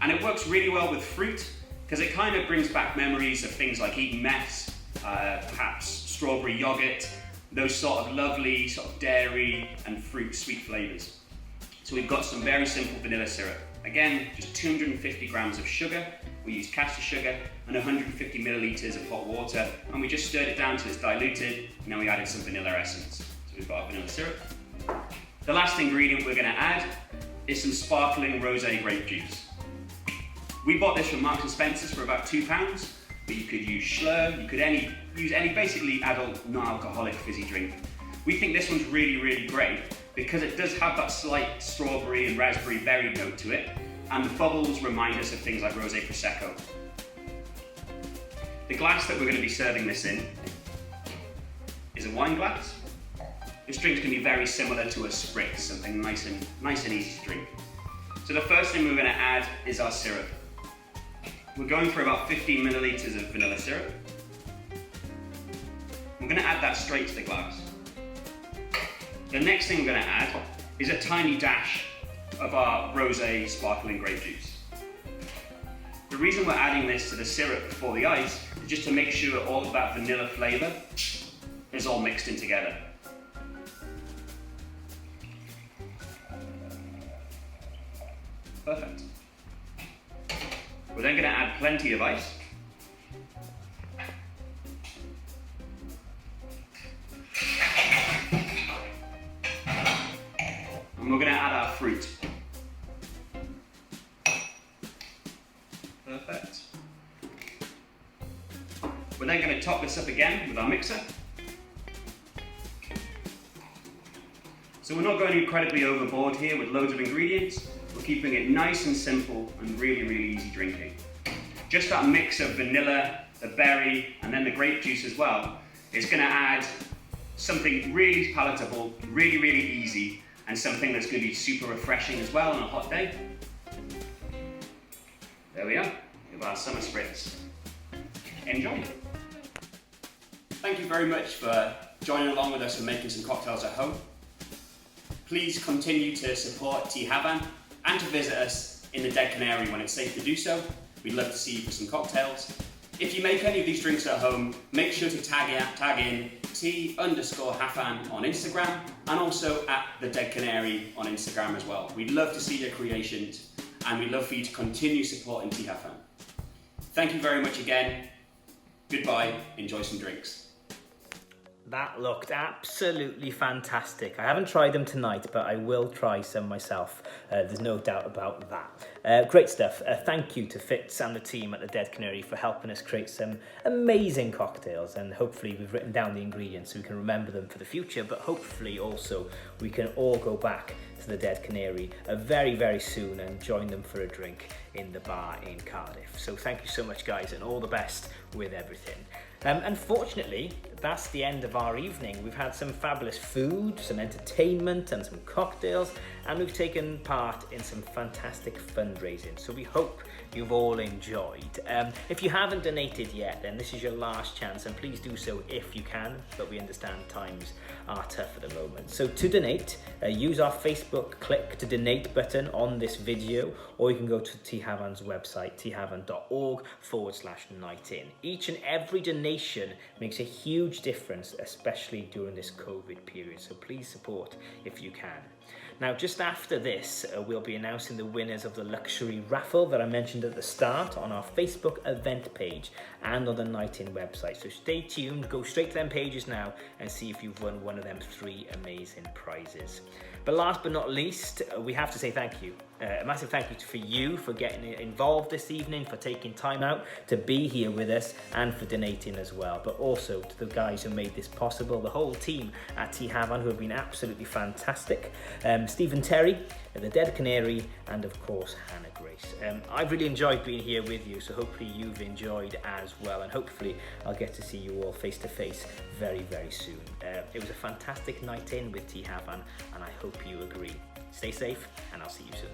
and it works really well with fruit because it kind of brings back memories of things like eating mess, perhaps strawberry yogurt, those sort of lovely sort of dairy and fruit sweet flavours. So we've got some very simple vanilla syrup. Again, just 250 grams of sugar. We use caster sugar and 150 millilitres of hot water, and we just stirred it down till it's diluted, and then we added some vanilla essence. So we've got our vanilla syrup. The last ingredient we're going to add is some sparkling rosé grape juice. We bought this from Marks & Spencer's for about £2, but you could use Schlur, you could use any basically adult non-alcoholic fizzy drink. We think this one's really, really great because it does have that slight strawberry and raspberry berry note to it, and the bubbles remind us of things like rosé prosecco. The glass that we're going to be serving this in is a wine glass. This drink's going to be very similar to a spritz, something nice and easy to drink. So the first thing we're going to add is our syrup. We're going for about 15 millilitres of vanilla syrup. We're going to add that straight to the glass. The next thing we're going to add is a tiny dash of our rosé sparkling grape juice. The reason we're adding this to the syrup before the ice is just to make sure all of that vanilla flavour is all mixed in together. Perfect. We're then going to add plenty of ice. And we're going to add our fruit. Perfect. We're then going to top this up again with our mixer. So we're not going incredibly overboard here with loads of ingredients. We're keeping it nice and simple and really, really easy drinking. Just that mix of vanilla, the berry, and then the grape juice as well is going to add something really palatable, really, really easy, and something that's going to be super refreshing as well on a hot day. There we are, we have our summer spritz. Enjoy. Thank you very much for joining along with us and making some cocktails at home. Please continue to support Tŷ Hafan and to visit us in the Dead Canary when it's safe to do so. We'd love to see you for some cocktails. If you make any of these drinks at home, make sure to tag in T_Hafan on Instagram and also at the Dead Canary on Instagram as well. We'd love to see your creations and we'd love for you to continue supporting Tŷ Hafan. Thank you very much again. Goodbye, enjoy some drinks. That looked absolutely fantastic. I haven't tried them tonight, but I will try some myself. There's no doubt about that. Great stuff. Thank you to Fitz and the team at the Dead Canary for helping us create some amazing cocktails, and hopefully we've written down the ingredients so we can remember them for the future, but hopefully also we can all go back to the Dead Canary very, very soon and join them for a drink in the bar in Cardiff. So thank you so much, guys, and all the best with everything. Unfortunately, that's the end of our evening. We've had some fabulous food, some entertainment and some cocktails, and we've taken part in some fantastic fundraising. So we hope you've all enjoyed. If you haven't donated yet, then this is your last chance, and please do so if you can, but we understand times are tough at the moment. So to donate, use our Facebook click to donate button on this video, or you can go to Tŷ Hafan's website, thavan.org/nightin. Each and every donation makes a huge difference, especially during this COVID period, so please support if you can. Now, just after this, we'll be announcing the winners of the luxury raffle that I mentioned at the start on our Facebook event page and on the Night In website. So stay tuned, go straight to them pages now and see if you've won one of them 3 amazing prizes. But last but not least, we have to say thank you. A massive thank you for you for getting involved this evening, for taking time out to be here with us, and for donating as well. But also to the guys who made this possible, the whole team at Tŷ Hafan, who have been absolutely fantastic. Stephen Terry, the Dead Canary, and of course Hannah Grace. I've really enjoyed being here with you, so hopefully you've enjoyed as well, and hopefully I'll get to see you all face to face very, very soon. It was a fantastic night in with Tŷ Hafan, and I hope you agree. Stay safe, and I'll see you soon.